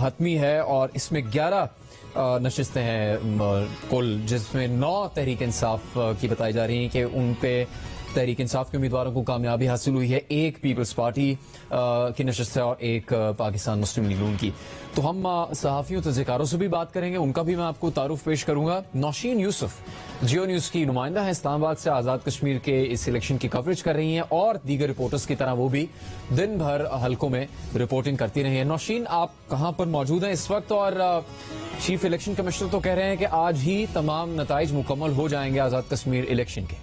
حتمی ہے اور اس میں 11 نشستیں ہیں کل، جس میں 9 تحریک انصاف کی بتائی جا رہی ہیں کہ ان پہ تحریک انصاف کے امیدواروں کو کامیابی حاصل ہوئی ہے، ایک پیپلز پارٹی کی نشست ہے اور ایک پاکستان مسلم لیگ نون کی۔ تو ہم صحافیوں تجزیہکاروں سے بھی بات کریں گے، ان کا بھی میں آپ کو تعارف پیش کروں گا۔ نوشین یوسف جیو نیوز کی نمائندہ ہیں اسلام آباد سے، آزاد کشمیر کے اس الیکشن کی کوریج کر رہی ہیں اور دیگر رپورٹرز کی طرح وہ بھی دن بھر حلقوں میں رپورٹنگ کرتی رہی ہیں۔ نوشین، آپ کہاں پر موجود ہیں اس وقت؟ اور چیف الیکشن کمشنر تو کہہ رہے ہیں کہ آج ہی تمام نتائج مکمل ہو جائیں گے آزاد کشمیر الیکشن کے۔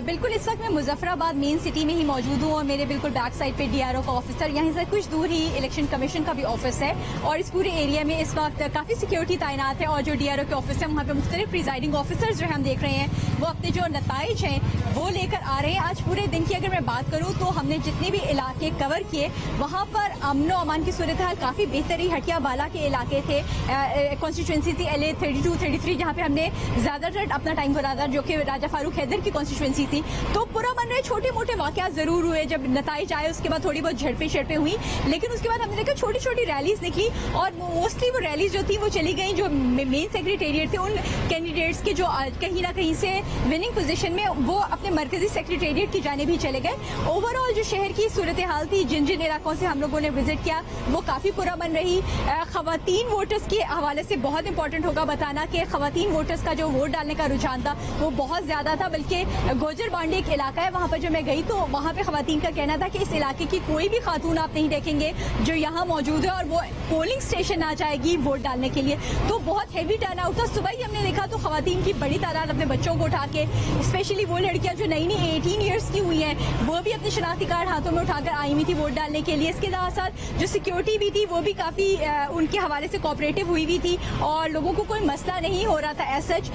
بالکل، اس وقت میں مظفر آباد مین سٹی میں ہی موجود ہوں اور میرے بالکل بیک سائڈ پہ ڈی آر او کا آفس ہے، یہیں سے کچھ دور ہی الیکشن کمیشن کا بھی آفس ہے اور اس پورے ایریا میں اس وقت کافی سیکیورٹی تعینات ہے اور جو ڈی آر او کے آفس ہے وہاں پہ مختلف پریزائڈنگ آفیسرز جو ہم دیکھ رہے ہیں وہ اپنے جو نتائج ہیں وہ لے کر آ رہے ہیں۔ آج پورے دن کی اگر میں بات کروں تو ہم نے جتنے بھی علاقے کور کیے وہاں پر امن و امان کی صورتحال کافی بہتر رہی۔ ہٹیا بالا کے علاقے تھے، کانسٹیچوئنسی تھی LA 32 33 جہاں پہ ہم نے زیادہ تر اپنا ٹائم گزارا تھا، جو کہ راجہ فاروق حیدر کی کانسٹیچوئنسی تھی۔ تو پورا بن رہے چھوٹے موٹے واقعات ضرور ہوئے، جب نتائج آئے اس کے بعد تھوڑی بہت جھڑپیں شڑپیں ہوئی، لیکن اس کے بعد ہم نے دیکھا چھوٹی چھوٹی ریلیز نکلی اور موسٹلی وہ ریلیز جو تھی وہ چلی گئیں جو مین سیکریٹریٹ تھے ان کینڈیڈیٹس کے جو کہیں نہ کہیں سے وننگ پوزیشن میں وہ اپنے مرکزی سیکریٹریٹ کی جانب ہی چلے گئے۔ اوور آل جو شہر کی صورتحال تھی، جن جن علاقوں سے ہم لوگوں نے وزٹ کیا وہ کافی پورا بن رہی۔ خواتین ووٹرز کے حوالے سے بہت امپورٹنٹ ہوگا بتانا کہ خواتین ووٹرز کا جو ووٹ ڈالنے کا رجحان تھا وہ بہت زیادہ تھا، بلکہ گوجر بانڈی ایک علاقہ ہے وہاں پر جو میں گئی تو وہاں پہ خواتین کا کہنا تھا کہ اس علاقے کی کوئی بھی خاتون آپ نہیں دیکھیں گے جو یہاں موجود ہے اور وہ پولنگ اسٹیشن آ جائے گی ووٹ ڈالنے کے لیے۔ تو بہت ہیوی ٹرن آؤٹ تھا۔ صبح ہی ہم نے دیکھا تو خواتین کی بڑی تعداد اپنے بچوں کو اٹھا کے، اسپیشلی وہ لڑکیاں جو نئی 18 ایئرس کی ہوئی ہیں وہ بھی اپنے شناختی کارڈ ہاتھوں میں اٹھا کر آئی ہوئی تھی ووٹ ڈالنے کے لیے۔ اس کے ساتھ ساتھ جو سیکیورٹی بھی تھی وہ بھی کافی ان کے حوالے سے کوآپریٹو ہوئی ہوئی تھی اور لوگوں کو کوئی مسئلہ نہیں ہو رہا تھا ایز سچ۔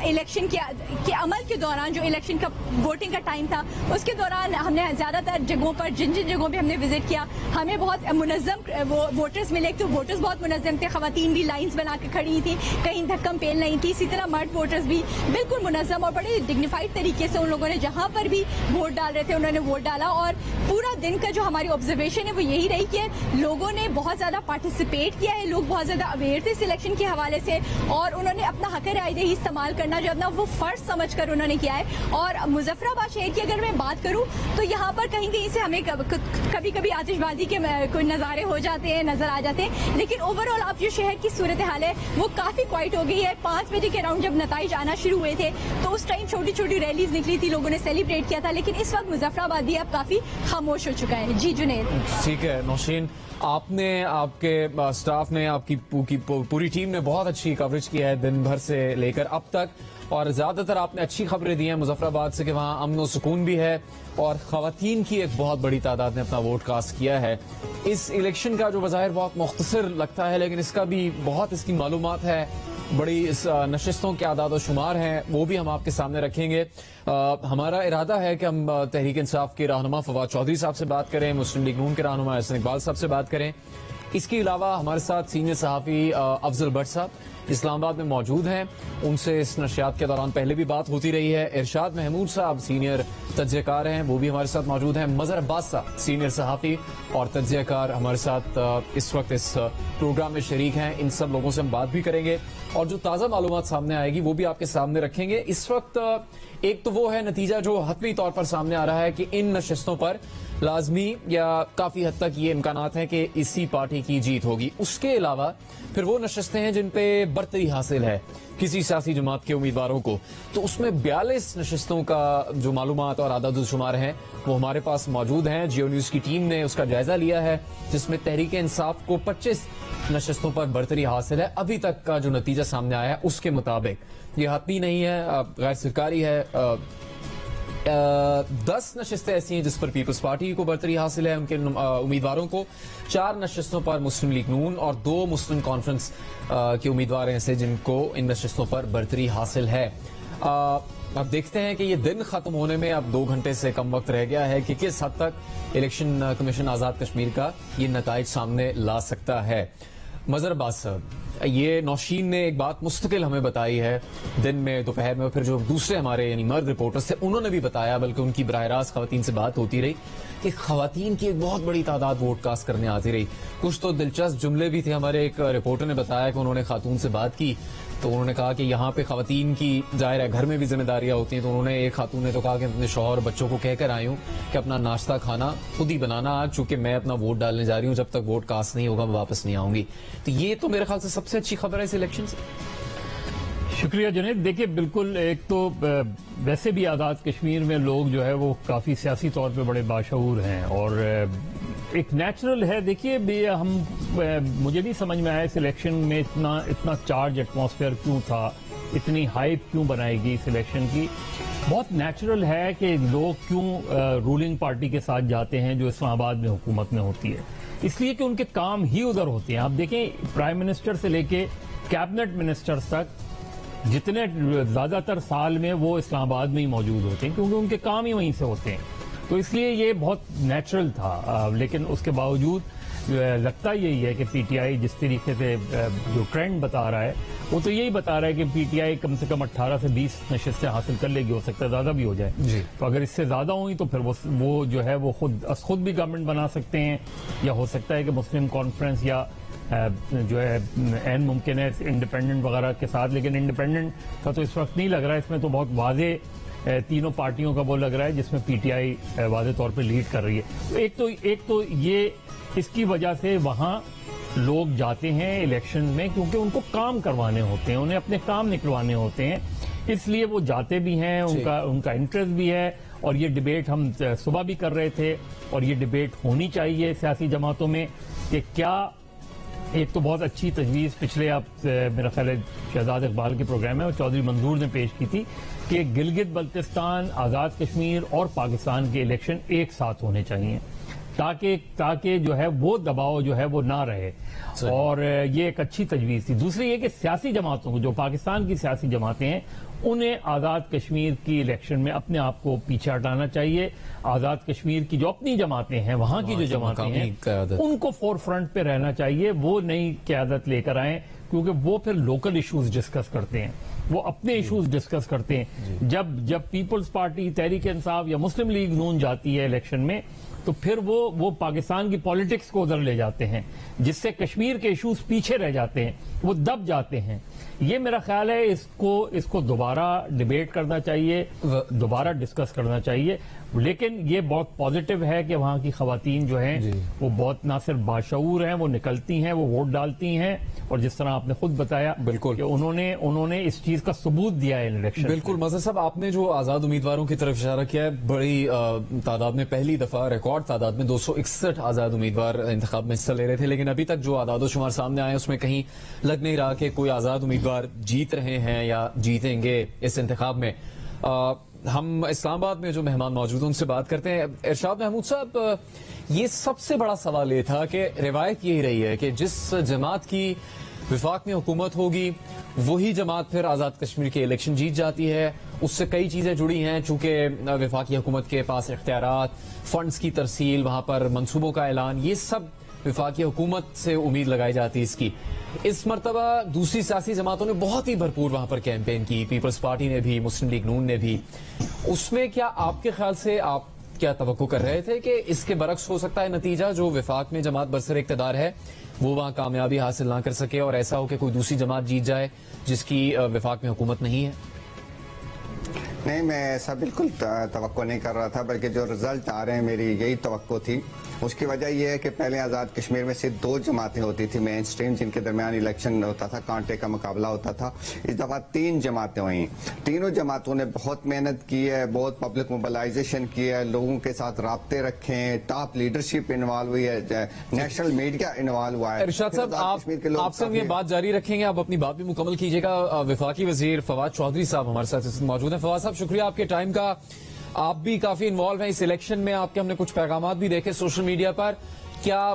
الیکشن کے عمل کے دوران جو الیکشن کا ووٹنگ کا ٹائم تھا اس کے دوران ہم نے زیادہ تر جگہوں پر جن جگہوں پہ ہم نے وزٹ کیا ہمیں بہت منظم ووٹرز ملے، تو ووٹرز بہت منظم تھے، خواتین بھی لائنز بنا کے کھڑی تھی، کہیں دھکم پیل نہیں تھی، اسی طرح مرد ووٹرز بھی بالکل منظم اور بڑے ڈگنیفائڈ طریقے سے ان لوگوں نے جہاں پر بھی ووٹ ڈال رہے تھے انہوں نے ووٹ ڈالا۔ اور پورا دن کا جو ہماری آبزرویشن ہے وہ یہی رہی کہ لوگوں نے بہت زیادہ پارٹیسپیٹ کیا ہے، لوگ بہت زیادہ اویئر تھے اس الیکشن کے حوالے سے اور انہوں نے اپنا حق رائے دہی استعمال کرنا جو اپنا وہ فرض سمجھ کر انہوں نے کیا ہے۔ اور مظفر آباد شہر کی اگر میں بات کروں تو یہاں پر کہیں کہیں سے ہمیں کبھی کبھی آتش بازی کے کوئی نظارے ہو جاتے ہیں، نظر آ جاتے ہیں، لیکن اوور آل اب جو شہر کی صورتحال ہے وہ کافی کوائٹ ہو گئی ہے۔ 5 بجے کے اراؤنڈ جب نتائج آنا شروع ہوئے تھے تو اس ٹائم چھوٹی چھوٹی ریلیز نکلی تھی، لوگوں نے سیلیبریٹ کیا تھا، لیکن اس وقت مظفر آباد بھی اب کافی خاموش ہو چکا ہے۔ جی جنید، ٹھیک ہے نوشین، آپ نے، آپ کے سٹاف نے، آپ کی پوری ٹیم نے بہت اچھی کوریج کی ہے دن بھر سے لے کر اب تک، اور زیادہ تر آپ نے اچھی خبریں دی ہیں مظفر آباد سے کہ وہاں امن و سکون بھی ہے اور خواتین کی ایک بہت بڑی تعداد نے اپنا ووٹ کاسٹ کیا ہے۔ اس الیکشن کا جو بظاہر بہت مختصر لگتا ہے لیکن اس کا بھی بہت اس کی معلومات ہے، بڑی اس نشستوں کے اعداد و شمار ہیں وہ بھی ہم آپ کے سامنے رکھیں گے۔ ہمارا ارادہ ہے کہ ہم تحریک انصاف کے رہنما فواد چودھری صاحب سے بات کریں، مسلم لیگ نون کے رہنما احسن اقبال صاحب سے بات کریں۔ اس کے علاوہ ہمارے ساتھ سینئر صحافی افضل بٹ صاحب اسلام آباد میں موجود ہیں، ان سے اس نشریات کے دوران پہلے بھی بات ہوتی رہی ہے۔ ارشاد محمود صاحب سینئر تجزیہ کار ہیں، وہ بھی ہمارے ساتھ موجود ہیں۔ مظہر عباس صاحب سینئر صحافی اور تجزیہ کار ہمارے ساتھ اس وقت اس پروگرام میں شریک ہیں۔ ان سب لوگوں سے ہم بات بھی کریں گے اور جو تازہ معلومات سامنے آئے گی وہ بھی آپ کے سامنے رکھیں گے۔ اس وقت ایک تو وہ ہے نتیجہ جو حتمی طور پر سامنے آ رہا ہے کہ ان نشستوں پر لازمی یا کافی حد تک یہ امکانات ہیں کہ اسی پارٹی کی جیت ہوگی۔ اس کے علاوہ پھر وہ نشستیں ہیں جن پہ برتری حاصل ہے کسی سیاسی جماعت کے امیدواروں کو، تو اس میں 42 نشستوں کا جو معلومات اور اعداد و شمار ہیں وہ ہمارے پاس موجود ہیں۔ جیو نیوز کی ٹیم نے اس کا جائزہ لیا ہے جس میں تحریک انصاف کو 25 نشستوں پر برتری حاصل ہے۔ ابھی تک کا جو نتیجہ سامنے آیا ہے اس کے مطابق یہ حتمی نہیں ہے، غیر سرکاری ہے۔ 10 نشستیں ایسی ہیں جس پر پیپلز پارٹی کو برتری حاصل ہے، ان کے امیدواروں کو۔ 4 نشستوں پر مسلم لیگ نون اور 2 مسلم کانفرنس کے امیدوار ایسے جن کو ان نشستوں پر برتری حاصل ہے۔ اب دیکھتے ہیں کہ یہ دن ختم ہونے میں اب 2 گھنٹے سے کم وقت رہ گیا ہے کہ کس حد تک الیکشن کمیشن آزاد کشمیر کا یہ نتائج سامنے لا سکتا ہے۔ مظہر عباس صاحب، یہ نوشین نے ایک بات مستقل ہمیں بتائی ہے دن میں دوپہر میں، پھر جو دوسرے ہمارے یعنی مرد رپورٹرز تھے انہوں نے بھی بتایا، بلکہ ان کی براہ راست خواتین سے بات ہوتی رہی کہ خواتین کی ایک بہت بڑی تعداد ووٹ کاسٹ کرنے آتی رہی. کچھ تو دلچسپ جملے بھی تھے. ہمارے ایک رپورٹر نے بتایا کہ انہوں نے خاتون سے بات کی تو انہوں نے کہا کہ یہاں پہ خواتین کی ظاہر ہے گھر میں بھی ذمہ داریاں ہوتی ہیں، تو انہوں نے ایک خاتون نے تو کہا کہ اپنے شوہر اور بچوں کو کہہ کر آئی ہوں کہ اپنا ناشتہ کھانا خود ہی بنانا، چونکہ میں اپنا ووٹ ڈالنے جا رہی ہوں، جب تک ووٹ کاسٹ نہیں ہوگا میں واپس نہیں آؤں گی. تو یہ تو میرے خیال سے سب سے اچھی خبر ہے اس الیکشن سے. شکریہ جنید. دیکھیے بالکل، ایک تو ویسے بھی آزاد کشمیر میں لوگ جو ہے وہ کافی سیاسی طور پہ بڑے باشعور ہیں اور ایک نیچرل ہے. دیکھیے مجھے نہیں سمجھ میں آیا اس الیکشن میں اتنا چارج ایٹماسفیئر کیوں تھا، اتنی ہائپ کیوں بنائی گئی اس الیکشن کی. بہت نیچرل ہے کہ لوگ کیوں رولنگ پارٹی کے ساتھ جاتے ہیں جو اسلام آباد میں حکومت میں ہوتی ہے، اس لیے کہ ان کے کام ہی ادھر ہوتے ہیں. آپ دیکھیں پرائم منسٹر سے لے کے کیبنٹ منسٹرز تک جتنے زیادہ تر سال میں وہ اسلام آباد میں ہی موجود ہوتے ہیں کیونکہ ان کے کام ہی وہیں سے ہوتے ہیں. تو اس لیے یہ بہت نیچرل تھا. لیکن اس کے باوجود لگتا یہی ہے کہ پی ٹی آئی جس طریقے سے جو ٹرینڈ بتا رہا ہے وہ تو یہی بتا رہا ہے کہ پی ٹی آئی کم سے کم 18 سے 20 نشستیں حاصل کر لے گی، ہو سکتا ہے زیادہ بھی ہو جائے. تو اگر اس سے زیادہ ہوئی تو پھر وہ جو ہے وہ خود بھی گورنمنٹ بنا سکتے ہیں، یا ہو سکتا ہے کہ مسلم کانفرنس یا جو ہے عین ممکن ہے انڈیپینڈنٹ وغیرہ کے ساتھ. لیکن انڈیپینڈنٹ کا تو اس وقت نہیں لگ رہا ہے. اس میں تو بہت واضح تینوں پارٹیوں کا وہ لگ رہا ہے جس میں پی ٹی آئی واضح طور پہ لیڈ کر رہی ہے. ایک تو یہ اس کی وجہ سے وہاں لوگ جاتے ہیں الیکشن میں کیونکہ ان کو کام کروانے ہوتے ہیں، انہیں اپنے کام نکلوانے ہوتے ہیں، اس لیے وہ جاتے بھی ہیں، ان کا انٹرسٹ بھی ہے. اور یہ ڈیبیٹ ہم صبح بھی کر رہے تھے اور یہ ڈیبیٹ ہونی چاہیے سیاسی جماعتوں میں کہ کیا. ایک تو بہت اچھی تجویز پچھلے میرا خیال ہے شہزاد اقبال کے پروگرام میں اور چودھری منظور نے پیش کی تھی کہ گلگت بلتستان، آزاد کشمیر اور پاکستان کے الیکشن ایک ساتھ ہونے چاہیے تاکہ جو ہے وہ دباؤ جو ہے وہ نہ رہے. اور یہ ایک اچھی تجویز تھی. دوسری یہ کہ سیاسی جماعتوں کو، جو پاکستان کی سیاسی جماعتیں ہیں، انہیں آزاد کشمیر کی الیکشن میں اپنے آپ کو پیچھے ہٹانا چاہیے. آزاد کشمیر کی جو اپنی جماعتیں ہیں، وہاں کی جو جماعتیں ہیں، ان کو فور فرنٹ پہ رہنا چاہیے. وہ نئی قیادت لے کر آئیں کیونکہ وہ پھر لوکل ایشوز ڈسکس کرتے ہیں، وہ اپنے ایشوز ڈسکس کرتے ہیں. جب پیپلز پارٹی، تحریک انصاف یا مسلم لیگ نون جاتی ہے الیکشن میں تو پھر وہ پاکستان کی پالیٹکس کو ادھر لے جاتے ہیں، جس سے کشمیر کے ایشوز پیچھے رہ جاتے ہیں، وہ دب جاتے ہیں. یہ میرا خیال ہے اس کو دوبارہ ڈیبیٹ کرنا چاہیے، دوبارہ ڈسکس کرنا چاہیے. لیکن یہ بہت پازیٹو ہے کہ وہاں کی خواتین جو ہیں وہ بہت نہ صرف باشعور ہیں، وہ نکلتی ہیں، وہ ووٹ ڈالتی ہیں، اور جس طرح آپ نے خود بتایا بالکل کہ انہوں نے اس چیز کا ثبوت دیا ہے الیکشن. بالکل. مظہر صاحب، آپ نے جو آزاد امیدواروں کی طرف اشارہ کیا ہے، بڑی تعداد میں، پہلی دفعہ ریکارڈ تعداد میں 261 آزاد امیدوار انتخاب میں حصہ لے رہے تھے، لیکن ابھی تک جو اعداد و شمار سامنے آئے اس میں کہیں لگ نہیں رہا کہ کوئی آزاد امیدوار جیت رہے ہیں یا جیتیں گے اس انتخاب میں. ہم اسلام آباد میں جو مہمان موجود ہیں ان سے بات کرتے ہیں. ارشاد محمود صاحب، یہ سب سے بڑا سوال یہ تھا کہ روایت یہی رہی ہے کہ جس جماعت کی وفاق میں حکومت ہوگی وہی جماعت پھر آزاد کشمیر کے الیکشن جیت جاتی ہے. اس سے کئی چیزیں جڑی ہیں، چونکہ وفاقی حکومت کے پاس اختیارات، فنڈز کی ترسیل، وہاں پر منصوبوں کا اعلان، یہ سب وفاقی حکومت سے امید لگائی جاتی ہے اس کی. اس مرتبہ دوسری سیاسی جماعتوں نے بہت ہی بھرپور وہاں پر کیمپین کی، پیپلز پارٹی نے بھی، مسلم لیگ نون نے بھی. اس میں کیا آپ کے خیال سے آپ کیا توقع کر رہے تھے کہ اس کے برعکس ہو سکتا ہے نتیجہ، جو وفاق میں جماعت برسر اقتدار ہے وہ وہاں کامیابی حاصل نہ کر سکے اور ایسا ہو کہ کوئی دوسری جماعت جیت جائے جس کی وفاق میں حکومت نہیں ہے؟ نہیں، میں ایسا بالکل توقع نہیں کر رہا تھا، بلکہ جو رزلٹ آ رہے ہیں میری یہی توقع تھی. اس کی وجہ یہ ہے کہ پہلے آزاد کشمیر میں صرف 2 جماعتیں ہوتی تھی مین سٹریم، جن کے درمیان الیکشن ہوتا تھا، کانٹے کا مقابلہ ہوتا تھا. اس دفعہ 3 جماعتیں ہوئیں. تینوں جماعتوں نے بہت محنت کی ہے، بہت پبلک موبلائزیشن کی ہے، لوگوں کے ساتھ رابطے رکھے ہیں، ٹاپ لیڈرشپ انوالو ہوئی ہے، نیشنل میڈیا انوالو ہوا ہے. ارشاد صاحب، آپ سے ہم یہ بات جاری رکھیں گے، آپ اپنی بات بھی مکمل کیجیے گا. وفاقی وزیر فواد چودھری صاحب ہمارے ساتھ موجود ہیں. فواد صاحب، شکریہ آپ کے ٹائم کا. آپ بھی کافی انوالو ہیں اس الیکشن میں، آپ کے ہم نے کچھ پیغامات بھی دیکھے سوشل میڈیا پر. کیا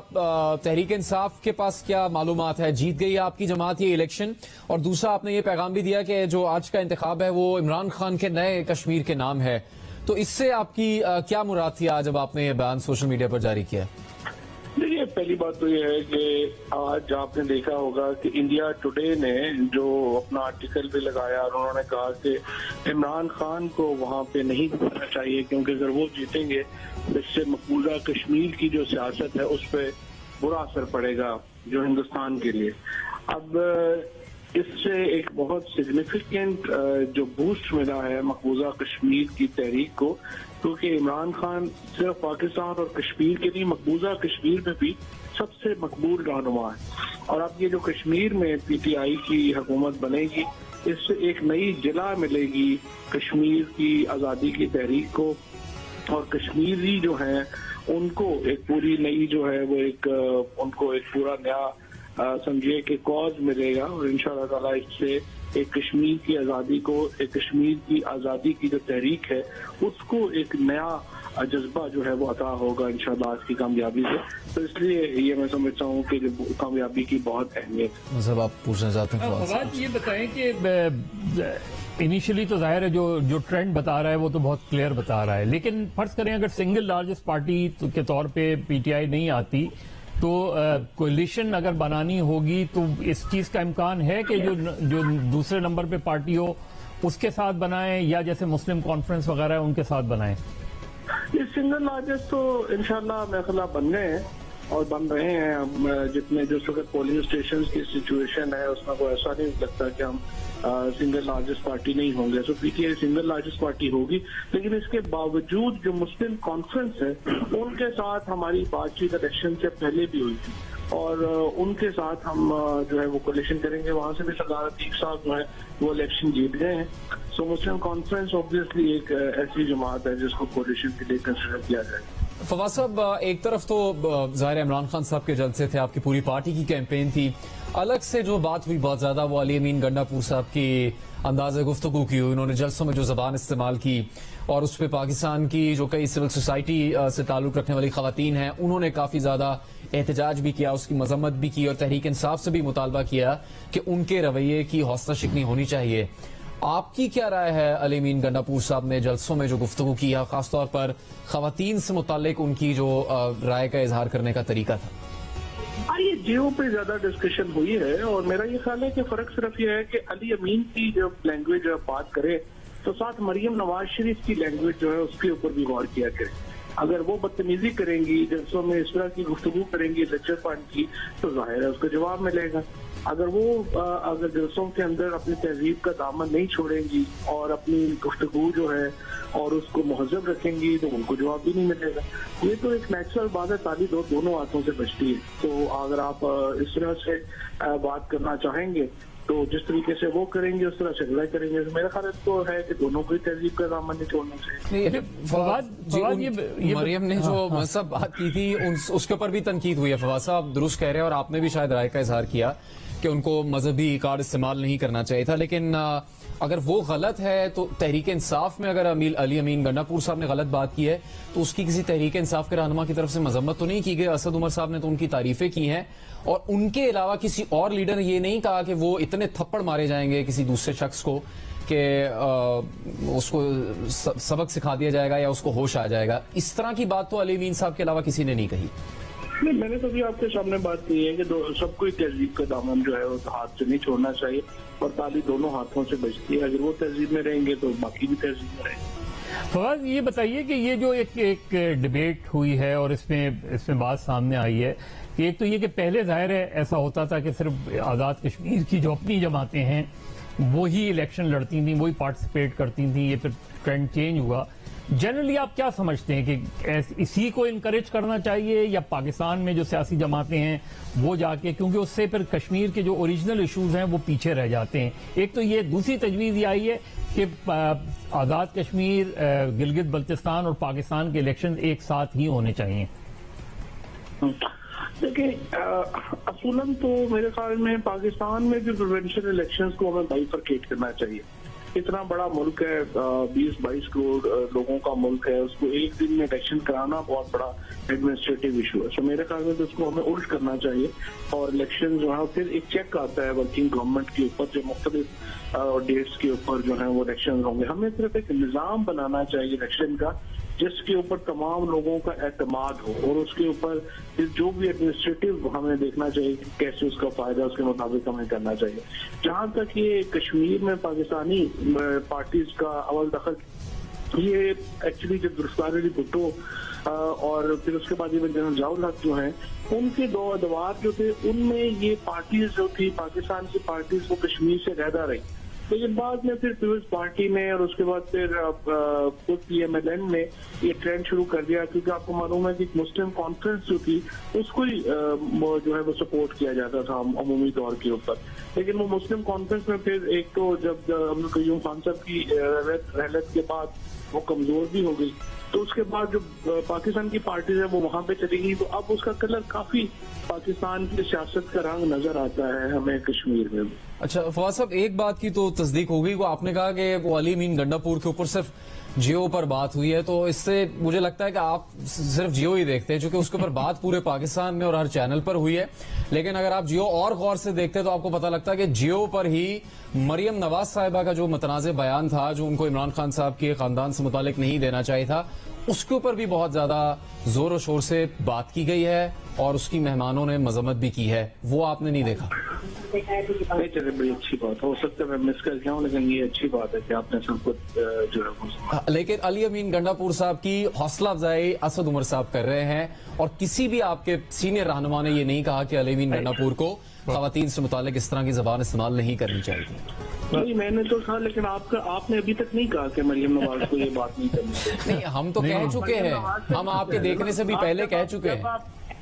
تحریک انصاف کے پاس کیا معلومات ہے، جیت گئی آپ کی جماعت یہ الیکشن؟ اور دوسرا آپ نے یہ پیغام بھی دیا کہ جو آج کا انتخاب ہے وہ عمران خان کے نئے کشمیر کے نام ہے، تو اس سے آپ کی کیا مراد تھی آج جب آپ نے یہ بیان سوشل میڈیا پر جاری کیا؟ دیکھیے، پہلی بات تو یہ ہے کہ آج آپ نے دیکھا ہوگا کہ انڈیا ٹوڈے نے جو اپنا آرٹیکل بھی لگایا اور انہوں نے کہا کہ عمران خان کو وہاں پہ نہیں جیتنا چاہیے کیونکہ اگر وہ جیتیں گے اس سے مقبوضہ کشمیر کی جو سیاست ہے اس پہ برا اثر پڑے گا جو ہندوستان کے لیے. اب اس سے ایک بہت سگنیفیکنٹ جو بوسٹ ملا ہے مقبوضہ کشمیر کی تحریک کو, کیونکہ عمران خان صرف پاکستان اور کشمیر کے نہیں مقبوضہ کشمیر میں بھی سب سے مقبول رہنما ہے. اور اب یہ جو کشمیر میں پی ٹی آئی کی حکومت بنے گی اس سے ایک نئی جلا ملے گی کشمیر کی آزادی کی تحریک کو, اور کشمیری جو ہیں ان کو ایک پوری نئی جو ہے وہ ایک ان کو ایک پورا نیا سمجھیے کہ کاز ملے گا, اور انشاءاللہ تعالیٰ اس سے ایک کشمیر کی آزادی کو, ایک کشمیر کی آزادی کی جو تحریک ہے اس کو ایک نیا جذبہ جو ہے وہ عطا ہوگا انشاءاللہ آج کی کامیابی سے. تو اس لیے یہ میں سمجھتا ہوں کہ کامیابی کی بہت اہمیت ہے. صاحب آپ پوچھنا چاہتے ہیں فواد یہ بتائیں کہ انیشلی تو ظاہر ہے جو ٹرینڈ بتا رہا ہے وہ تو بہت کلیئر بتا رہا ہے, لیکن فرض کریں اگر سنگل لارجسٹ پارٹی کے طور پہ پی ٹی آئی نہیں آتی تو کولیشن اگر بنانی ہوگی تو اس چیز کا امکان ہے کہ جو دوسرے نمبر پہ پارٹی ہو اس کے ساتھ بنائیں یا جیسے مسلم کانفرنس وغیرہ ہے ان کے ساتھ بنائیں؟ یہ سنگل لارجسٹ تو انشاءاللہ میرے خلاف بن گئے ہیں اور بن رہے ہیں. اب جتنے جو وقت پولنگ اسٹیشنز کی سچویشن ہے اس میں کوئی ایسا نہیں لگتا کہ ہم سنگل لارجسٹ پارٹی نہیں ہوں گے. So P T I single largest party ہوگی, لیکن اس کے باوجود جو مسلم کانفرنس ہے ان کے ساتھ ہماری بات چیت الیکشن سے پہلے بھی ہوئی تھی اور ان کے ساتھ ہم جو ہے وہ کولیشن کریں گے. وہاں سے بھی سردار عتیق صاحب جو ہے وہ الیکشن جیت گئے ہیں. سو مسلم کانفرنس اوبویسلی ایک ایسی جماعت ہے جس کو کولیشن کے لیے کنسیڈر کیا جائے. فواز صاحب ایک طرف تو ظاہر عمران خان صاحب کے جلسے تھے, آپ کی پوری پارٹی کی کیمپین تھی, الگ سے جو بات ہوئی بہت زیادہ وہ علی امین گنڈا پور صاحب کی انداز گفتگو کی ہوئی, انہوں نے جلسوں میں جو زبان استعمال کی اور اس پہ پاکستان کی جو کئی سول سوسائٹی سے تعلق رکھنے والی خواتین ہیں انہوں نے کافی زیادہ احتجاج بھی کیا, اس کی مذمت بھی کی اور تحریک انصاف سے بھی مطالبہ کیا کہ ان کے رویے کی حوصلہ شکنی ہونی چاہیے. آپ کی کیا رائے ہے علی امین گنڈا پور صاحب نے جلسوں میں جو گفتگو کی ہے, خاص طور پر خواتین سے متعلق ان کی جو رائے کا اظہار کرنے کا طریقہ تھا؟ یہ جیو پہ زیادہ ڈسکشن ہوئی ہے اور میرا یہ خیال ہے کہ فرق صرف یہ ہے کہ علی امین کی جو لینگویج بات کرے تو ساتھ مریم نواز شریف کی لینگویج جو ہے اس کے اوپر بھی غور کیا کرے. اگر وہ بدتمیزی کریں گی, جلسوں میں اس طرح کی گفتگو کریں گی لیکچر فنڈ کی, تو ظاہر ہے اس کا جواب ملے گا. اگر جلسوں کے اندر اپنی تہذیب کا دامن نہیں چھوڑیں گی اور اپنی گفتگو جو ہے اور اس کو مہذب رکھیں گی تو ان کو جواب بھی نہیں ملے گا. یہ تو ایک نیچرل بات ہے, تالی دونوں ہاتھوں سے بچتی ہے. تو اگر آپ اس طرح سے بات کرنا چاہیں گے تو جس طریقے سے وہ کریں گے اس طرح سے اگلا کریں گے. میرا خیال تو ہے کہ دونوں کو تہذیب کا دامن نہیں چھوڑنا چاہیے. مریم نے جو سب بات کی تھی اس کے اوپر بھی تنقید ہوئی ہے. فواز صاحب درست کہہ رہے ہیں اور آپ نے بھی شاید رائے کا اظہار کیا کہ ان کو مذہبی کارڈ استعمال نہیں کرنا چاہیے تھا, لیکن اگر وہ غلط ہے تو تحریک انصاف میں اگر علی امین گنڈا پور صاحب نے غلط بات کی ہے تو اس کی کسی تحریک انصاف کے رہنما کی طرف سے مذمت تو نہیں کی گئی. اسد عمر صاحب نے تو ان کی تعریفیں کی ہیں اور ان کے علاوہ کسی اور لیڈر نے یہ نہیں کہا کہ وہ اتنے تھپڑ مارے جائیں گے کسی دوسرے شخص کو کہ اس کو سبق سکھا دیا جائے گا یا اس کو ہوش آ جائے گا. اس طرح کی بات تو علی امین صاحب کے علاوہ کسی نے نہیں کہی. نہیں, میں نے تو بھی آپ کے سامنے بات کی ہے کہ سب کو تہذیب کا دامن جو ہے اس ہاتھ سے نہیں چھوڑنا چاہیے اور تالی دونوں ہاتھوں سے بچتی ہے. اگر وہ تہذیب میں رہیں گے تو باقی بھی تہذیب میں رہیں گے. فواز یہ بتائیے کہ یہ جو ایک ڈبیٹ ہوئی ہے اور اس میں بات سامنے آئی ہے کہ ایک تو یہ کہ پہلے ظاہر ہے ایسا ہوتا تھا کہ صرف آزاد کشمیر کی جو اپنی جماعتیں ہیں وہی الیکشن لڑتی تھیں, وہی پارٹیسپیٹ کرتی تھیں. یہ پھر ٹرینڈ چینج ہوا. جنرلی آپ کیا سمجھتے ہیں کہ اسی کو انکریج کرنا چاہیے یا پاکستان میں جو سیاسی جماعتیں ہیں وہ جا کے, کیونکہ اس سے پھر کشمیر کے جو اوریجنل ایشوز ہیں وہ پیچھے رہ جاتے ہیں. ایک تو یہ, دوسری تجویز یہ آئی ہے کہ آزاد کشمیر, گلگت بلتستان اور پاکستان کے الیکشن ایک ساتھ ہی ہونے چاہیے. دیکھیں اصولاً تو میرے خیال میں پاکستان میں بھی پروونشل الیکشنز کو ہمیں بائیفرکیٹ کرنا چاہیے. اتنا بڑا ملک ہے, 20-22 کروڑ لوگوں کا ملک ہے, اس کو ایک دن میں الیکشن کرانا بہت بڑا ایڈمنسٹریٹو ایشو ہے. سو میرے خیال میں تو اس کو ہمیں الٹ کرنا چاہیے اور الیکشن جو ہے پھر ایک چیک آتا ہے ورکنگ گورنمنٹ کے اوپر جو مختلف اور ڈیٹس کے اوپر جو ہے وہ الیکشن ہوں گے. ہمیں صرف ایک نظام بنانا چاہیے الیکشن کا جس کے اوپر تمام لوگوں کا اعتماد ہو, اور اس کے اوپر جو بھی ایڈمنسٹریٹو ہمیں دیکھنا چاہیے کہ کیسے اس کا فائدہ اس کے مطابق ہمیں کرنا چاہیے. جہاں تک یہ کشمیر میں پاکستانی پارٹیز کا اول دخل, یہ ایکچولی جب ذوالفقار علی بھٹو اور پھر اس کے بعد یہ جنرل ضیاء الحق جو ہیں, ان کے دو ادوار جو تھے ان میں یہ پارٹیز جو تھی پاکستان کی پارٹیز وہ کشمیر سے علیحدہ رہی. لیکن بعد میں پھر پیپلز پارٹی میں اور اس کے بعد پھر خود PMLN نے یہ ٹرینڈ شروع کر دیا, کیونکہ آپ کو معلوم ہے کہ مسلم کانفرنس جو تھی اس کو ہی جو ہے وہ سپورٹ کیا جاتا تھا عمومی طور کے اوپر. لیکن وہ مسلم کانفرنس میں پھر ایک تو جب عبدالقیوم خان صاحب کی رحلت کے بعد وہ کمزور بھی ہو گئی, تو اس کے بعد جو پاکستان کی پارٹیز ہیں وہ وہاں پہ چلی گئی, تو اب اس کا کلر کافی پاکستان کی سیاست کا رنگ نظر آتا ہے ہمیں کشمیر میں. اچھا فواد صاحب, ایک بات کی تو تصدیق ہو گئی, وہ آپ نے کہا کہ وہ علی امین گنڈا پور کے اوپر صرف جیو پر بات ہوئی ہے, تو اس سے مجھے لگتا ہے کہ آپ صرف جیو ہی دیکھتے ہیں, چونکہ اس کے اوپر بات پورے پاکستان میں اور ہر چینل پر ہوئی ہے. لیکن اگر آپ جیو اور غور سے دیکھتے تو آپ کو پتہ لگتا ہے کہ جیو پر ہی مریم نواز صاحبہ کا جو متنازع بیان تھا, جو ان کو عمران خان صاحب کے خاندان سے متعلق نہیں دینا چاہیے تھا, اس کے اوپر بھی بہت زیادہ زور و شور سے بات کی گئی ہے اور اس کی مہمانوں نے مذمت بھی کی ہے. وہ آپ نے نہیں دیکھا؟ نہیں چلے, بڑی اچھی بات ہو سکتا ہے میں مس کر گیا ہوں, لیکن یہ اچھی بات ہے کہ آپ نے سب کچھ جو ہے. لیکن علی امین گنڈا پور صاحب کی حوصلہ افزائی اسد عمر صاحب کر رہے ہیں, اور کسی بھی آپ کے سینئر رہنما نے یہ نہیں کہا کہ علی امین گنڈا پور کو خواتین سے متعلق اس طرح کی زبان استعمال نہیں کرنی چاہیے. نہیں میں نے تو کہا, لیکن آپ نے ابھی تک نہیں کہا کہ مریم نواز کو یہ بات نہیں کرنی چاہیے. نہیں, ہم تو کہہ چکے ہیں, ہم آپ کے دیکھنے سے بھی پہلے کہہ چکے ہیں.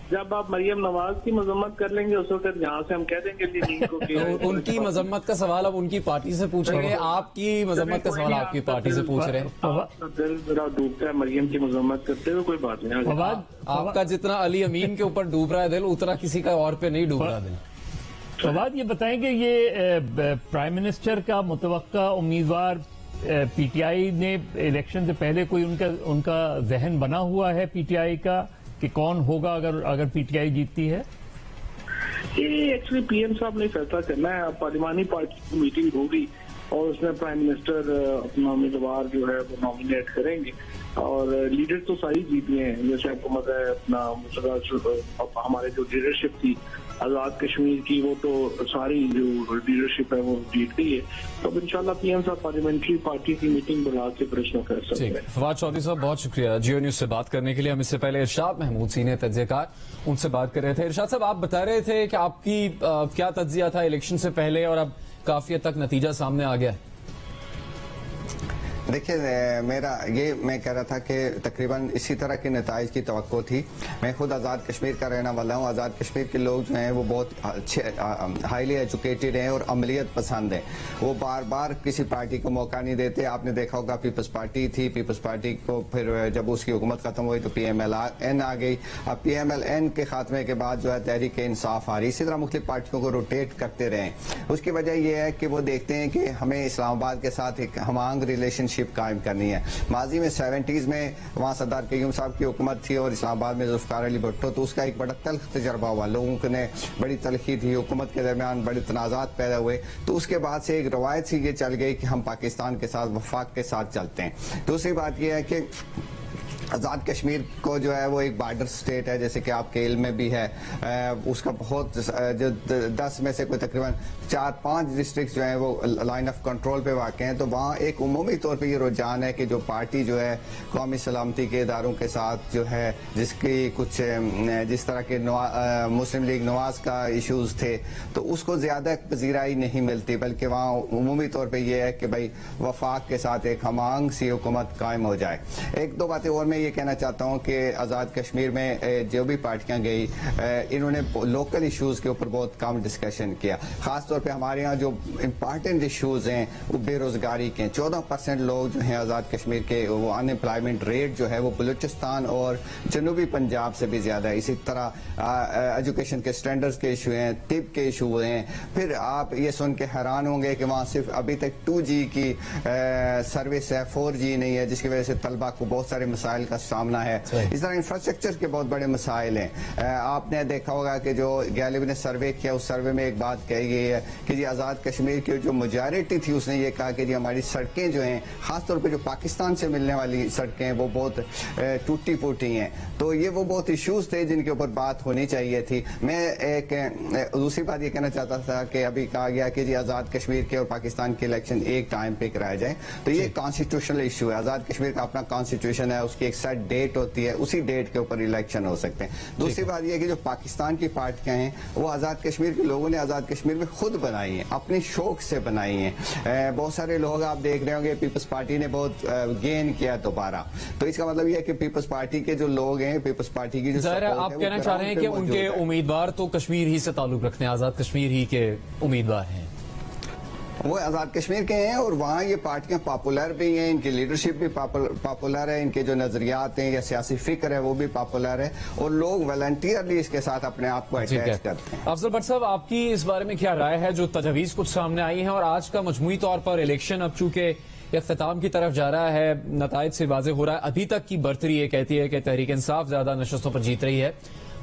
جب آپ مریم نواز کی مذمت کر لیں گے اس وقت یہاں سے ہم کہہ دیں گے ان کی مذمت کا سوال اب ان کی پارٹی سے پوچھیں گے, آپ کی مذمت کا سوال آپ کی پارٹی سے پوچھ رہے ہیں. دل ذرا ڈوبتا ہے مریم کی مذمت کرتے ہوئے, کوئی بات نہیں. آپ کا جتنا علی امین کے اوپر ڈوب رہا ہے دل, اتنا کسی کا اور پہ نہیں ڈوب رہا دل. فواد یہ بتائیں کہ یہ پرائم منسٹر کا متوقع امیدوار PTI نے الیکشن سے پہلے کوئی ان کا ذہن بنا ہوا ہے PTI کا کہ کون ہوگا اگر PTI جیتتی ہے؟ یہ ایکچولی PM صاحب نے فیصلہ کرنا ہے. پارلیمانی پارٹی کی میٹنگ ہوگی اور اس میں پرائم منسٹر اپنا امیدوار جو ہے وہ نامینیٹ کریں گے, اور لیڈر تو ساری جیتی ہیں. جیسے حکومت ہے اپنا ہمارے جو لیڈرشپ تھی آزاد کشمیر کی, وہ تو ساری جو لیڈرشپ ہے وہ جیت گئی ہے. تو اب انشاءاللہ PM صاحب پارلیمنٹری پارٹی کی میٹنگ بلا کے پرشن کر سکتے ہیں. فواد چودھری صاحب بہت شکریہ جیو نیوز سے بات کرنے کے لیے. ہم اس سے پہلے ارشاد محمود سینئر تجزیہ کار, ان سے بات کر رہے تھے. ارشاد صاحب آپ بتا رہے تھے کہ آپ کی کیا تجزیہ تھا الیکشن سے پہلے, اور اب کافی حد تک نتیجہ سامنے آ گیا ہے. دیکھیں میں کہہ رہا تھا کہ تقریباً اسی طرح کے نتائج کی توقع تھی. میں خود آزاد کشمیر کا رہنے والا ہوں. آزاد کشمیر کے لوگ جو ہیں وہ بہت اچھے ہائیلی ایجوکیٹڈ ہیں اور عملیت پسند ہیں. وہ بار بار کسی پارٹی کو موقع نہیں دیتے. آپ نے دیکھا ہوگا پیپلز پارٹی تھی, پیپلز پارٹی کو پھر جب اس کی حکومت ختم ہوئی تو PMLN آ گئی. اب PMLN کے خاتمے کے بعد جو ہے تحریک انصاف آ رہی. اسی طرح مختلف پارٹیوں کو روٹیٹ کرتے رہے. اس کی وجہ یہ ہے کہ وہ دیکھتے ہیں کہ ہمیں اسلام آباد کے ساتھ ایک ہم آہنگ ریلیشن شپ قائم کرنی ہے. ماضی میں 70s میں وہاں سردار قیوم صاحب کی حکومت تھی اور اسلام آباد میں ذوالفقار علی بھٹو, تو اس کا ایک بڑا تلخ تجربہ ہوا. لوگوں نے بڑی تلخی تھی, حکومت کے درمیان بڑے تنازعات پیدا ہوئے. تو اس کے بعد سے ایک روایت سی یہ چل گئی کہ ہم پاکستان کے ساتھ وفاق کے ساتھ چلتے ہیں. دوسری بات یہ ہے کہ آزاد کشمیر کو جو ہے وہ ایک بارڈر سٹیٹ ہے, جیسے کہ آپ کے علم میں بھی ہے. اس کا بہت جو 10 میں سے کوئی تقریباً 4-5 ڈسٹرکٹ جو ہیں وہ لائن آف کنٹرول پہ واقع ہیں. تو وہاں ایک عمومی طور پہ یہ رجحان ہے کہ جو پارٹی جو ہے قومی سلامتی کے اداروں کے ساتھ جو ہے, جس کی کچھ جس طرح کے مسلم لیگ نواز کا ایشوز تھے, تو اس کو زیادہ پذیرائی نہیں ملتی, بلکہ وہاں عمومی طور پہ یہ ہے کہ بھائی وفاق کے ساتھ ایک ہم آہنگ سی حکومت قائم ہو جائے. ایک دو باتیں اور میں یہ کہنا چاہتا ہوں کہ آزاد کشمیر میں جو بھی پارٹیاں گئی انہوں نے لوکل ایشوز کے اوپر بہت کم ڈسکشن کیا. خاص طور پہ ہمارے ہاں جو امپارٹنٹ ایشوز ہیں وہ بے روزگاری کے. 14% لوگ جو ہیں آزاد کشمیر کے, وہ ان امپلائمنٹ ریٹ جو ہے وہ بلوچستان اور جنوبی پنجاب سے بھی زیادہ ہے. اسی طرح ایجوکیشن کے سٹینڈرڈز کے ایشو ہیں, طب کے ایشو ہیں. پھر آپ یہ سن کے حیران ہوں گے کہ وہاں صرف ابھی تک 2G کی سروس ہے, 4G نہیں ہے, جس کی وجہ سے طلبہ کو بہت سارے مسائل مسائل کا سامنا ہے. اس طرح انفراسٹرکچر کے بہت بڑے مسائل ہیں. آپ نے دیکھا ہوگا کہ جو گیلب نے سروے کیا اس سروے میں ایک بات کہی گئی ہے کہ جی آزاد کشمیر کی جو میجارٹی تھی اس نے یہ کہا کہ جی ہماری سڑکیں جو ہیں خاص طور پہ جو پاکستان سے ملنے والی سڑکیں وہ بہت ٹوٹی پھوٹی ہیں. تو یہ وہ بہت ایشوز تھے جن کے اوپر بات ہونی چاہیے تھی. میں ایک دوسری بات یہ کہنا چاہتا تھا کہ ابھی کہا گیا کہ جی آزاد کشمیر کے اور پاکستان کے الیکشن ایک ٹائم پہ کرائے جائیں, تو یہ کانسٹیٹیوشنل ایشو ہے. آزاد کشمیر کا اپنا کانسٹیٹیوشن ہے, اس کی ایک سیٹ ڈیٹ ہوتی ہے, اسی ڈیٹ کے اوپر الیکشن ہو سکتے ہیں. دوسری بات یہ ہے کہ جو پاکستان کی پارٹیاں ہیں وہ آزاد کشمیر کے لوگوں نے آزاد کشمیر میں خود بنائی ہیں, اپنی شوق سے بنائی ہیں. بہت سارے لوگ آپ دیکھ رہے ہوں گے پیپلز پارٹی نے بہت گین کیا دوبارہ, تو اس کا مطلب یہ ہے کہ پیپلز پارٹی کے جو لوگ ہیں, پیپلز پارٹی کی جو ظاہر ہے آپ کہنا چاہ رہے ہیں کہ ان کے امیدوار تو کشمیر ہی سے تعلق رکھتے ہیں, آزاد کشمیر ہی کے امیدوار ہیں, وہ آزاد کشمیر کے ہیں اور وہاں یہ پارٹیاں پاپولر بھی ہیں, ان کی لیڈرشپ بھی پاپولر ہے, ان کے جو نظریات ہیں یا سیاسی فکر ہے وہ بھی پاپولر ہے, اور لوگ والنٹیئرلی اس کے ساتھ اپنے آپ کو اٹیچ کرتے ہیں. افضل بٹ صاحب, آپ کی اس بارے میں کیا رائے ہے؟ جو تجاویز کچھ سامنے آئی ہیں اور آج کا مجموعی طور پر الیکشن اب چونکہ اختتام کی طرف جا رہا ہے, نتائج سے واضح ہو رہا ہے, ابھی تک کی برتری یہ کہتی ہے کہ تحریک انصاف زیادہ نشستوں پر جیت رہی ہے,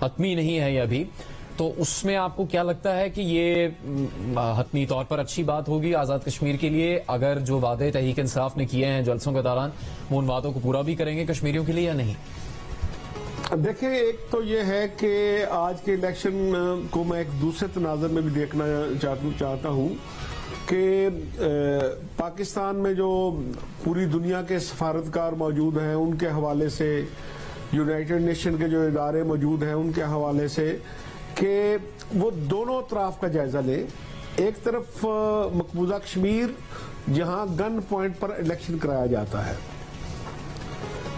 حتمی نہیں ہے یہ ابھی, تو اس میں آپ کو کیا لگتا ہے کہ یہ حتمی طور پر اچھی بات ہوگی آزاد کشمیر کے لیے اگر جو وعدے تحریک انصاف نے کیے ہیں جلسوں کے دوران وہ ان وعدوں کو پورا بھی کریں گے کشمیریوں کے لیے یا نہیں؟ دیکھیں, ایک تو یہ ہے کہ آج کے الیکشن کو میں ایک دوسرے تناظر میں بھی دیکھنا چاہتا ہوں کہ پاکستان میں جو پوری دنیا کے سفارتکار موجود ہیں ان کے حوالے سے, یونائٹڈ نیشن کے جو ادارے موجود ہیں ان کے حوالے سے, کہ وہ دونوں اطراف کا جائزہ لیں. ایک طرف مقبوضہ کشمیر جہاں گن پوائنٹ پر الیکشن کرایا جاتا ہے,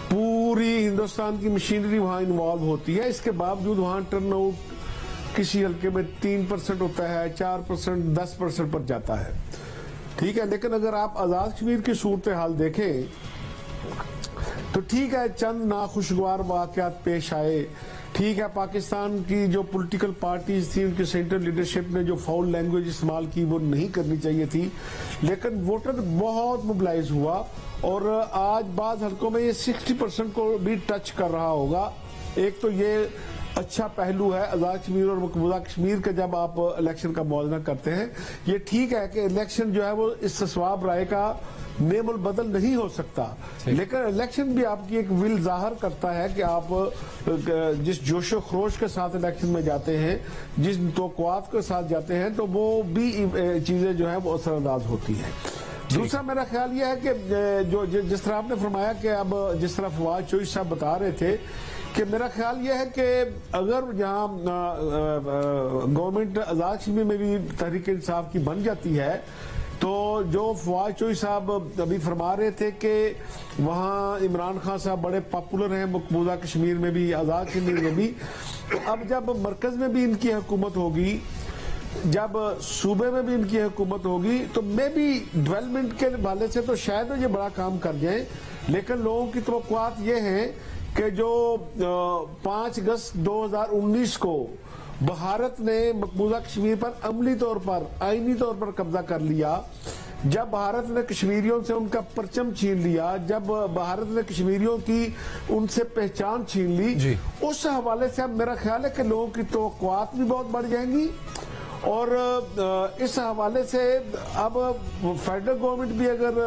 پوری ہندوستان کی مشینری وہاں انوالو ہوتی ہے, اس کے باوجود وہاں ٹرن آؤٹ کسی حلقے میں 3% ہوتا ہے, 4%, 10% پر جاتا ہے. ٹھیک ہے, لیکن اگر آپ آزاد کشمیر کی صورتحال دیکھیں تو ٹھیک ہے چند ناخوشگوار واقعات پیش آئے, ٹھیک ہے پاکستان کی جو پولیٹیکل پارٹیز تھی ان کی سینٹرل لیڈرشپ نے جو فاؤل لینگویج استعمال کی وہ نہیں کرنی چاہیے تھی, لیکن ووٹر بہت موبلائز ہوا اور آج بعض حلقوں میں یہ 60% کو بھی ٹچ کر رہا ہوگا. ایک تو یہ اچھا پہلو ہے آزاد کشمیر اور مقبوضہ کشمیر کا جب آپ الیکشن کا موازنہ کرتے ہیں. یہ ٹھیک ہے کہ الیکشن جو ہے وہ استصواب رائے کا نیم البدل نہیں ہو سکتا, لیکن الیکشن بھی آپ کی ایک ول ظاہر کرتا ہے کہ آپ جس جوش و خروش کے ساتھ الیکشن میں جاتے ہیں, جس توقعات کے ساتھ جاتے ہیں, تو وہ بھی چیزیں جو ہے وہ اثر انداز ہوتی ہیں. دوسرا میرا خیال یہ ہے کہ جس طرح آپ نے فرمایا کہ اب جس طرح فواد چوہدری صاحب بتا رہے تھے کہ میرا خیال یہ ہے کہ اگر یہاں گورنمنٹ آزاد کشمیر میں بھی تحریک انصاف کی بن جاتی ہے تو جو فواد چوہدری صاحب ابھی فرما رہے تھے کہ وہاں عمران خان صاحب بڑے پاپولر ہیں مقبوضہ کشمیر میں بھی, آزاد کشمیر میں بھی, تو اب جب مرکز میں بھی ان کی حکومت ہوگی, جب صوبے میں بھی ان کی حکومت ہوگی, تو میں بھی ڈیولپمنٹ کے حوالے سے تو شاید یہ بڑا کام کر جائیں, لیکن لوگوں کی توقعات یہ ہیں کہ جو 5 اگست 2019 کو بھارت نے مقبوضہ کشمیر پر عملی طور پر, آئینی طور پر قبضہ کر لیا, جب بھارت نے کشمیریوں سے ان کا پرچم چھین لیا, جب بھارت نے کشمیریوں کی ان سے پہچان چھین لی, اس حوالے سے اب میرا خیال ہے کہ لوگوں کی توقعات بھی بہت بڑھ جائیں گی. اور اس حوالے سے اب فیڈرل گورنمنٹ بھی اگر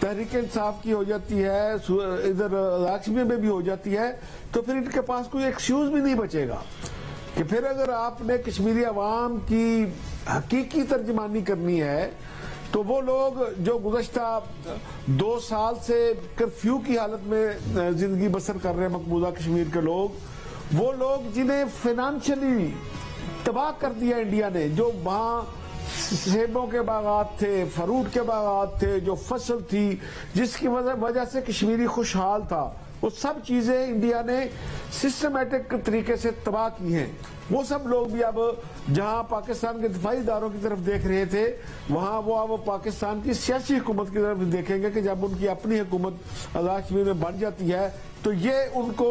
تحریک انصاف کی ہو جاتی ہے, ادھر آزاد کشمیر میں بھی ہو جاتی ہے, تو پھر ان کے پاس کوئی ایکسکیوز بھی نہیں بچے گا کہ پھر اگر آپ نے کشمیری عوام کی حقیقی ترجمانی کرنی ہے تو وہ لوگ جو گزشتہ 2 سال سے کرفیو کی حالت میں زندگی بسر کر رہے ہیں مقبوضہ کشمیر کے لوگ, وہ لوگ جنہیں فائنانشلی تباہ کر دیا انڈیا نے, جو وہاں سیبوں کے باغات تھے, فروٹ کے باغات تھے, جو فصل تھی جس کی وجہ سے کشمیری خوشحال تھا, وہ سب چیزیں انڈیا نے سسٹمیٹک طریقے سے تباہ کی ہیں. وہ سب لوگ بھی اب جہاں پاکستان کے دفاعی اداروں کی طرف دیکھ رہے تھے, وہاں وہ اب پاکستان کی سیاسی حکومت کی طرف دیکھیں گے کہ جب ان کی اپنی حکومت آزاد کشمیر میں بن جاتی ہے تو یہ ان کو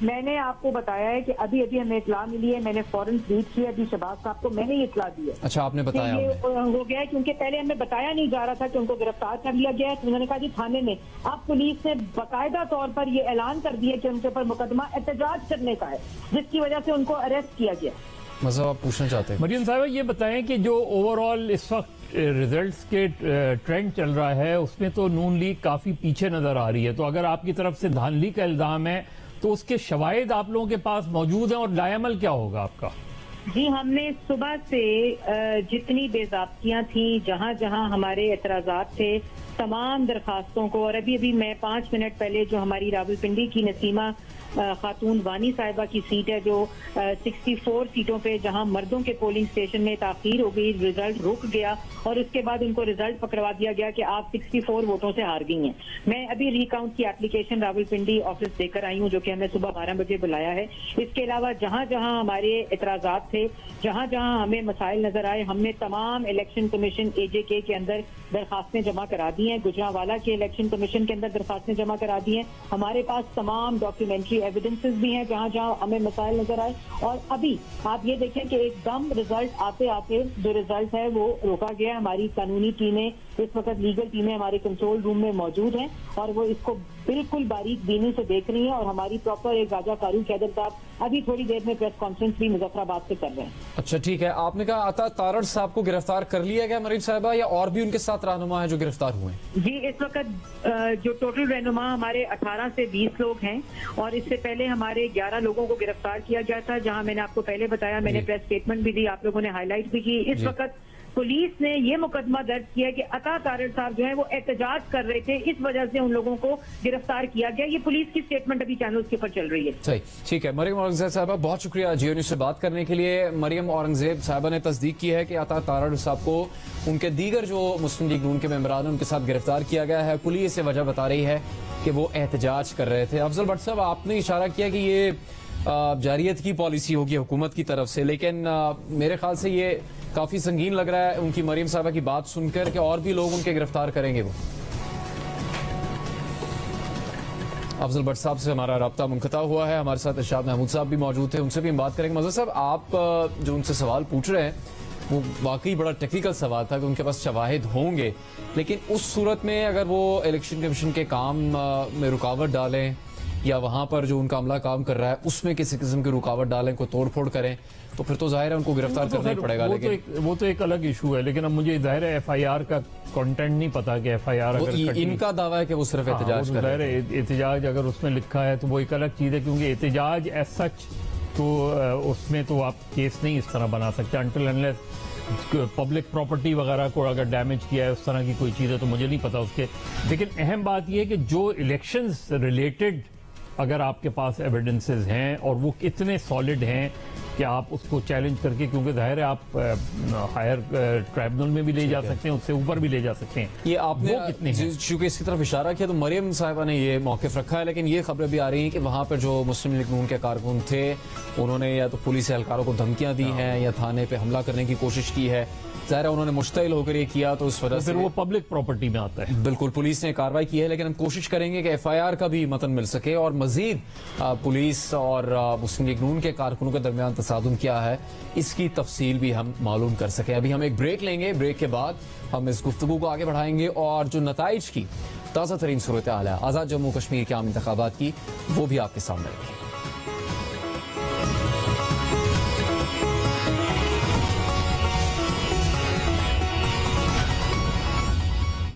میں نے آپ کو بتایا ہے کہ ابھی ابھی ہمیں اطلاع ملی ہے, میں نے فوراً ٹویٹ کیا ابھی شہباز صاحب کو, میں نے یہ اطلاع دی ہے. اچھا, آپ نے کہ بتایا یہ ہو گیا ہے کیونکہ پہلے ہمیں بتایا نہیں جا رہا تھا کہ ان کو گرفتار کر لیا گیا ہے. تو انہوں نے کہا جی تھانے میں. اب پولیس نے باقاعدہ طور پر یہ اعلان کر دیا کہ ان کے اوپر مقدمہ احتجاج کرنے کا ہے, جس کی وجہ سے ان کو اریسٹ کیا گیا. مزہ آپ پوچھنا چاہتے ہیں؟ مریم صاحبہ یہ بتائیں کہ جو اوور آل اس وقت ریزلٹس کے ٹرینڈ چل رہا ہے اس میں تو نون لیگ کافی پیچھے نظر آ رہی ہے, تو اگر آپ کی طرف سے دھاندلی کا الزام ہے تو اس کے شواہد آپ لوگوں کے پاس موجود ہیں اور لائے عمل کیا ہوگا آپ کا؟ جی, ہم نے صبح سے جتنی بے ضابطیاں تھیں, جہاں جہاں ہمارے اعتراضات تھے, تمام درخواستوں کو, اور ابھی میں 5 منٹ پہلے جو ہماری راولپنڈی کی نسیمہ خاتون وانی صاحبہ کی سیٹ ہے جو 64 سیٹوں پہ جہاں مردوں کے پولنگ اسٹیشن میں تاخیر ہو گئی, رزلٹ رک گیا اور اس کے بعد ان کو رزلٹ پکڑوا دیا گیا کہ آپ 64 ووٹوں سے ہار گئی ہیں. میں ابھی ریکاؤنٹ کی اپلیکیشن راولپنڈی آفس دے کر آئی ہوں جو کہ ہمیں صبح 12 بجے بلایا ہے. اس کے علاوہ جہاں جہاں ہمارے اعتراضات تھے, جہاں جہاں ہمیں مسائل نظر آئے, ہم نے تمام الیکشن کمیشن AJK کے اندر درخواستیں جمع کرا دی ہیں, گجرانوالہ کے الیکشن کمیشن کے اندر درخواستیں جمع کرا دی ہیں. ہمارے پاس تمام ڈاکیومنٹری ایویڈنسز بھی ہیں جہاں جہاں ہمیں مسائل نظر آئے. اور ابھی آپ یہ دیکھیں کہ ایک دم رزلٹ آتے آتے جو رزلٹ ہے وہ روکا گیا. ہماری قانونی ٹیمیں اس وقت, لیگل ٹیمیں ہمارے کنٹرول روم میں موجود ہیں اور وہ اس کو بالکل باریک بینی سے دیکھ رہی ہیں. اور ہماری پراپر ایک راجہ فاروق حیدر صاحب ابھی تھوڑی دیر میں پریس کانفرنس بھی مظفر آباد سے کر رہے ہیں. اچھا ٹھیک ہے, آپ نے کہا عطا تارڑ صاحب کو گرفتار کر لیا گیا مریم صاحبہ, یا اور بھی ان کے ساتھ رہنما ہیں جو گرفتار ہوئے ہیں؟ جی, اس وقت جو ٹوٹل رہنما ہمارے 18 سے 20 لوگ ہیں, اور اس سے پہلے ہمارے 11 لوگوں کو گرفتار کیا گیا تھا, جہاں میں نے آپ کو پہلے بتایا, میں نے پریس اسٹیٹمنٹ بھی دی, آپ لوگوں نے ہائی لائٹ بھی کی. اس وقت پولیس نے یہ مقدمہ درج کیا کہ عطا تارڑ صاحب جو ہیں وہ احتجاج کر رہے تھے, اس وجہ سے ان لوگوں کو گرفتار کیا گیا. یہ پولیس کی اسٹیٹمنٹ ابھی چینلز کے اوپر چل رہی ہے. صحیح, ٹھیک ہے. مریم اورنگزیب صاحبہ بہت شکریہ جیو نیوز سے بات کرنے کے لیے. مریم اورنگزیب صاحبہ نے تصدیق کی ہے کہ عطا تارڑ صاحب کو ان کے دیگر جو مسلم لیگ نون کے ممبران ہیں ان کے ساتھ گرفتار کیا گیا ہے. پولیس یہ وجہ بتا رہی ہے کہ وہ احتجاج کر رہے تھے. افضل بٹ صاحب, آپ نے اشارہ کیا کہ یہ جارحیت کی پالیسی ہوگی حکومت کی طرف سے, لیکن میرے خیال سے یہ کافی سنگین لگ رہا ہے ان کی مریم صاحبہ کی بات سن کر کہ اور بھی لوگ ان کے گرفتار کریں گے. وہ افضل بٹ صاحب سے ہمارا رابطہ منقطع ہوا ہے. ہمارے ساتھ ارشاد محمود صاحب بھی موجود تھے, ان سے بھی ہم بات کریں گے. مظہر صاحب, آپ جو ان سے سوال پوچھ رہے ہیں وہ واقعی بڑا ٹیکنیکل سوال تھا کہ ان کے پاس شواہد ہوں گے, لیکن اس صورت میں اگر وہ الیکشن کمیشن کے کام میں رکاوٹ ڈالیں یا وہاں پر جو ان کا عملہ کام کر رہا ہے اس میں کسی قسم کی رکاوٹ ڈالیں, کوئی توڑ پھوڑ کریں, تو پھر تو ظاہر ہے ان کو گرفتار کرنا ہی پڑے گا. لیکن وہ تو ایک الگ ایشو ہے, لیکن اب مجھے ظاہر ہے FIR کا کنٹینٹ نہیں پتا کہ FIR اگر ان کا دعویٰ ہے کہ وہ صرف احتجاج کر رہے ہیں. احتجاج اگر اس میں لکھا ہے تو وہ ایک الگ چیز ہے, کیونکہ احتجاج ایز سچ تو اس میں تو آپ کیس نہیں اس طرح بنا سکتے انٹل انلیس پبلک پراپرٹی وغیرہ کو اگر ڈیمیج کیا ہے اس طرح کی کوئی چیز ہے تو مجھے نہیں پتا اس کے. لیکن اہم بات یہ ہے کہ جو الیکشنز ریلیٹڈ اگر آپ کے پاس ایویڈنسز ہیں اور وہ اتنے سالڈ ہیں کہ آپ اس کو چیلنج کر کے, کیونکہ ظاہر ہے آپ ہائر ٹرائبونل میں بھی لے جا سکتے ہیں, اس سے اوپر بھی لے جا سکتے ہیں. یہ آپ نے چونکہ اس کی طرف اشارہ کیا تو مریم صاحبہ نے یہ موقف رکھا ہے, لیکن یہ خبریں بھی آ رہی ہیں کہ وہاں پر جو مسلم لیگ نون کے کارکن تھے انہوں نے یا تو پولیس اہلکاروں کو دھمکیاں دی ہیں یا تھانے پہ حملہ کرنے کی کوشش کی ہے. ظاہر ہے انہوں نے مشتعل ہو کر یہ کیا تو اس وجہ سے وہ پبلک پراپرٹی میں آتا ہے. بالکل, پولیس نے کارروائی کی ہے, لیکن ہم کوشش کریں گے کہ FIR کا بھی متن مل سکے اور مزید پولیس اور مسلم لیگ نون کے کارکنوں کے درمیان تصادم کیا ہے اس کی تفصیل بھی ہم معلوم کر سکیں. ابھی ہم ایک بریک لیں گے, بریک کے بعد ہم اس گفتگو کو آگے بڑھائیں گے اور جو نتائج کی تازہ ترین صورتحال ہے آزاد جموں کشمیر کے عام انتخابات کی وہ بھی آپ کے سامنے رکھیں گے.